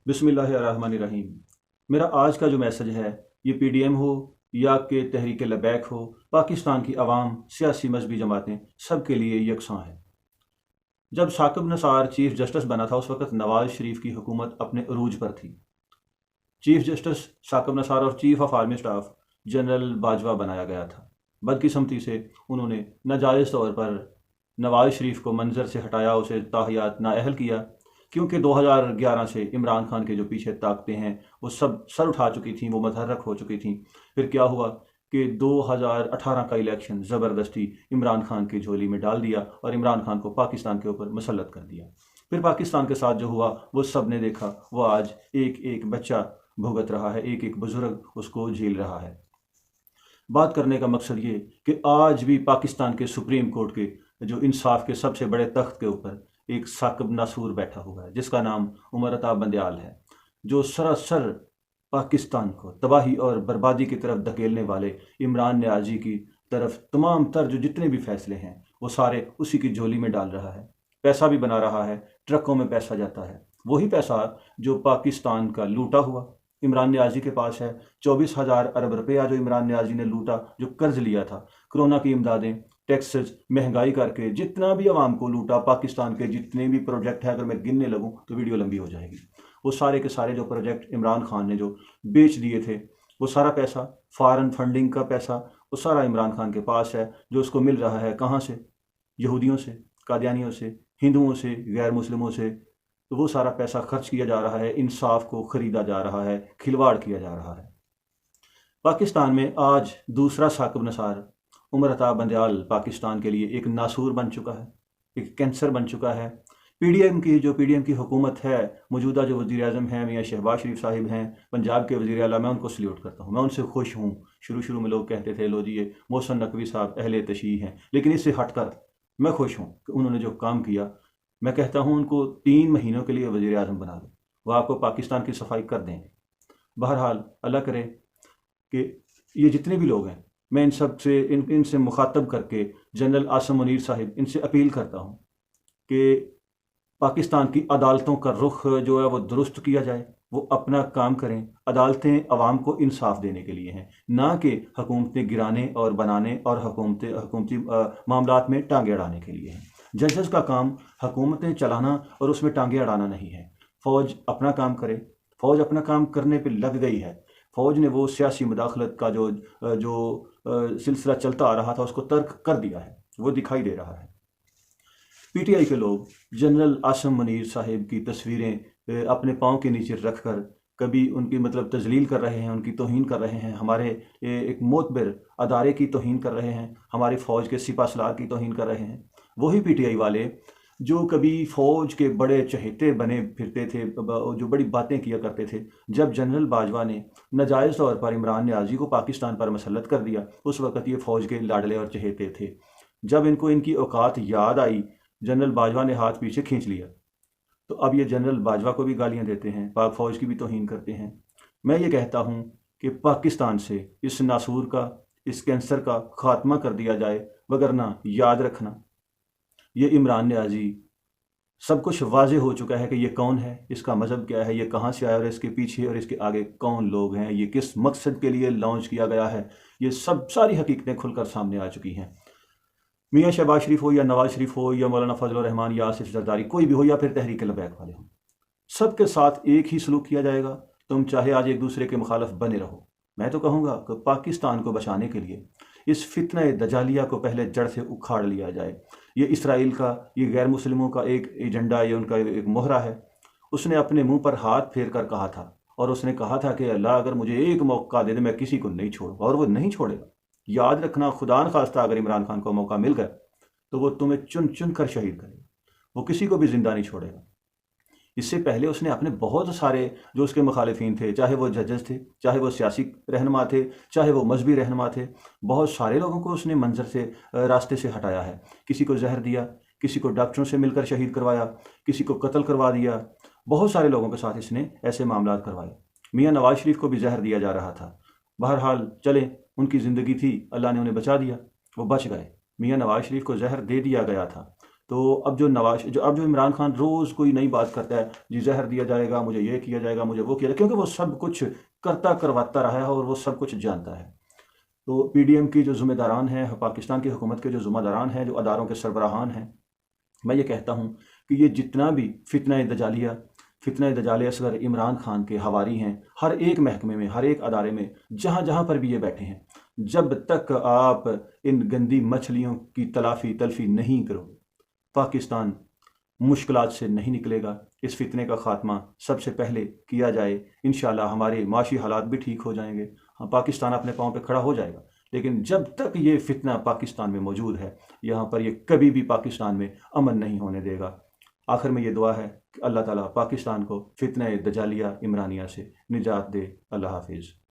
बिस्मिल्लाहिर्रहमानिर्रहीम। मेरा आज का जो मैसेज है ये पीडीएम हो या कि तहरीक लबैक हो, पाकिस्तान की आवाम, सियासी मजहबी जमातें सब के लिए यकसां है। जब साकिब नसार चीफ जस्टिस बना था उस वक्त नवाज शरीफ की हुकूमत अपने अरूज पर थी। चीफ जस्टिस साकिब नसार और chief of army staff general Bajwa बनाया गया था। बदकिस्मती से उन्होंने नाजायज़ तौर पर नवाज शरीफ को मंजर से हटाया, उसे ताहियात नाअहल किया, क्योंकि 2011 से इमरान खान के जो पीछे ताकतें हैं वो सब सर उठा चुकी थीं, वो मतहरक हो चुकी थीं। फिर क्या हुआ कि 2018 का इलेक्शन ज़बरदस्ती इमरान खान की झोली में डाल दिया और इमरान खान को पाकिस्तान के ऊपर मुसल्लत कर दिया। फिर पाकिस्तान के साथ जो हुआ वो सब ने देखा, वो आज एक एक बच्चा भुगत रहा है, एक एक बुजुर्ग उसको झेल रहा है। बात करने का मकसद ये कि आज भी पाकिस्तान के सुप्रीम कोर्ट के जो इंसाफ के सबसे बड़े तख्त के ऊपर एक साकिब नासूर बैठा हुआ है जिसका नाम उमर अता बंदयाल है, जो सरासर पाकिस्तान को तबाही और बर्बादी की तरफ धकेलने वाले इमरान नियाज़ी की तरफ तमाम तर जो जितने भी फैसले हैं वो सारे उसी की झोली में डाल रहा है। पैसा भी बना रहा है, ट्रकों में पैसा जाता है, वही पैसा जो पाकिस्तान का लूटा हुआ इमरान नियाज़ी के पास है। 24,000 अरब रुपया जो इमरान नियाज़ी ने लूटा, जो कर्ज लिया था, कोरोना की इमदादें, टैक्सेस, महंगाई करके जितना भी आवाम को लूटा, पाकिस्तान के जितने भी प्रोजेक्ट हैं, अगर मैं गिनने लगूं तो वीडियो लंबी हो जाएगी। वो सारे के सारे जो प्रोजेक्ट इमरान खान ने जो बेच दिए थे, वो सारा पैसा, फॉरेन फंडिंग का पैसा, वो सारा इमरान खान के पास है, जो उसको मिल रहा है कहाँ से? यहूदियों से, कादियानियों से, हिंदुओं से, गैर मुस्लिमों से। तो वो सारा पैसा खर्च किया जा रहा है, इंसाफ को ख़रीदा जा रहा है, खिलवाड़ किया जा रहा है। पाकिस्तान में आज दूसरा साकिब नसार उमर अता बंदयाल पाकिस्तान के लिए एक नासूर बन चुका है, एक कैंसर बन चुका है। पीडीएम की हुकूमत है, मौजूदा जो वज़ीर आज़म हैं मियाँ शहबाज शरीफ साहिब हैं, पंजाब के वज़ीर आला, मैं उनको सल्यूट करता हूँ, मैं उनसे खुश हूँ। शुरू में लोग कहते थे लो जी ये मोहसिन नकवी साहब अहले तशरीह हैं, लेकिन इससे हटकर मैं खुश हूँ कि उन्होंने जो काम किया। मैं कहता हूँ उनको 3 महीनों के लिए वज़ीर आज़म बना दो, वो आपको पाकिस्तान की सफाई कर देंगे। बहरहाल अल्लाह करे कि ये जितने भी लोग हैं, मैं इन सब से इनसे मुखातब करके जनरल आसिम मुनीर साहिब, इनसे अपील करता हूँ कि पाकिस्तान की अदालतों का रुख जो है वो दुरुस्त किया जाए, वो अपना काम करें। अदालतें अवाम को इंसाफ देने के लिए हैं, ना कि हुकूमतें गिराने और बनाने और हुकूमती मामलात में टांगे अड़ाने के लिए हैं। जजेस का काम हुकूमतें चलाना और उसमें टांगे अड़ाना नहीं है। फ़ौज अपना काम करे, फ़ौज अपना काम करने पर लग गई है। फ़ौज ने वो सियासी मुदाखलत का जो सिलसिला चलता आ रहा था उसको तर्क कर दिया है, वो दिखाई दे रहा है। पीटीआई के लोग जनरल आसिम मुनीर साहिब की तस्वीरें अपने पाँव के नीचे रख कर कभी उनकी तजलील कर रहे हैं, उनकी तौहीन कर रहे हैं, हमारे एक मोतबर अदारे की तौहीन कर रहे हैं, हमारी फ़ौज के सिपा सलार की तौहीन कर रहे हैं। वही पीटीआई वाले जो कभी फ़ौज के बड़े चहेते बने फिरते थे, जो बड़ी बातें किया करते थे, जब जनरल बाजवा ने नाजायज़ तौर पर इमरान नियाज़ी को पाकिस्तान पर मुसल्लत कर दिया, उस वक़्त ये फ़ौज के लाडले और चहेते थे। जब इनको इनकी औकात याद आई, जनरल बाजवा ने हाथ पीछे खींच लिया, तो अब ये जनरल बाजवा को भी गालियाँ देते हैं, पाक फ़ौज की भी तौहीन करते हैं। मैं ये कहता हूँ कि पाकिस्तान से इस नासूर का, इस कैंसर का ख़ात्मा कर दिया जाए, वगरना याद रखना ये इमरान नियाज़ी, सब कुछ वाज़ेह हो चुका है कि ये कौन है, इसका मज़हब क्या है, ये कहाँ से आया और इसके पीछे और इसके आगे कौन लोग हैं, ये किस मकसद के लिए लॉन्च किया गया है, ये सब सारी हकीकतें खुलकर सामने आ चुकी हैं। मियाँ शहबाज शरीफ हो या नवाज शरीफ हो या मौलाना फजल रहमान या आसिफ जरदारी, कोई भी हो, या फिर तहरीक लबैक वाले हों, सबके साथ एक ही सलूक किया जाएगा। तुम चाहे आज एक दूसरे के मुखालफ बने रहो। मैं तो कहूँगा कि पाकिस्तान को बचाने के लिए इस फितने दजालिया को पहले जड़ से उखाड़ लिया जाए। ये इसराइल का, ये गैर मुस्लिमों का एक एजेंडा, ये उनका एक मोहरा है। उसने अपने मुंह पर हाथ फेर कर कहा था, और उसने कहा था कि अल्लाह अगर मुझे एक मौका दे दे मैं किसी को नहीं छोड़ूंगा, और वो नहीं छोड़ेगा। याद रखना, खुदा न खास्ता अगर इमरान खान को मौका मिल गया तो वो तुम्हें चुन चुन कर शहीद करेगा, वो किसी को भी जिंदा नहीं छोड़ेगा। इससे पहले उसने अपने बहुत सारे जो उसके मुखालिफिन थे, चाहे वो जजेस थे, चाहे वो सियासी रहनुमा थे, चाहे वो मजहबी रहनुमा थे, बहुत सारे लोगों को उसने मंजर से, रास्ते से हटाया है। किसी को जहर दिया, किसी को डॉक्टरों से मिलकर शहीद करवाया, किसी को कत्ल करवा दिया, बहुत सारे लोगों के साथ इसने ऐसे मामलात करवाए। मियाँ नवाज शरीफ को भी जहर दिया जा रहा था। बहरहाल चले, उनकी ज़िंदगी थी, अल्लाह ने उन्हें बचा दिया, वो बच गए। मियाँ नवाज शरीफ को जहर दे दिया गया था, تو اب جو عمران خان روز کوئی نئی بات کرتا ہے، جی زہر دیا جائے گا، مجھے یہ کیا جائے گا، مجھے وہ کیا جائے گا، کیونکہ وہ سب کچھ کرتا کرواتا رہا ہے اور وہ سب کچھ جانتا ہے۔ تو پی ڈی ایم کی جو ذمہ داران ہیں، پاکستان کی حکومت کے جو ذمہ داران ہیں، جو اداروں کے سربراہان ہیں، میں یہ کہتا ہوں کہ یہ جتنا بھی فتنہ دجال اصغر عمران خان کے حواری ہیں، ہر ایک محکمے میں، ہر ایک ادارے میں، جہاں جہاں پر بھی یہ بیٹھے ہیں، جب تک آپ ان گندی مچھلیوں کی تلفی نہیں کرو، پاکستان مشکلات سے نہیں نکلے گا۔ اس فتنے کا خاتمہ سب سے پہلے کیا جائے، انشاءاللہ ہمارے معاشی حالات بھی ٹھیک ہو جائیں گے، پاکستان اپنے پاؤں پہ کھڑا ہو جائے گا۔ لیکن جب تک یہ فتنہ پاکستان میں موجود ہے، یہاں پر یہ کبھی بھی پاکستان میں امن نہیں ہونے دے گا۔ آخر میں یہ دعا ہے کہ اللہ تعالیٰ پاکستان کو فتنہ دجالیہ عمرانیہ سے نجات دے۔ اللہ حافظ۔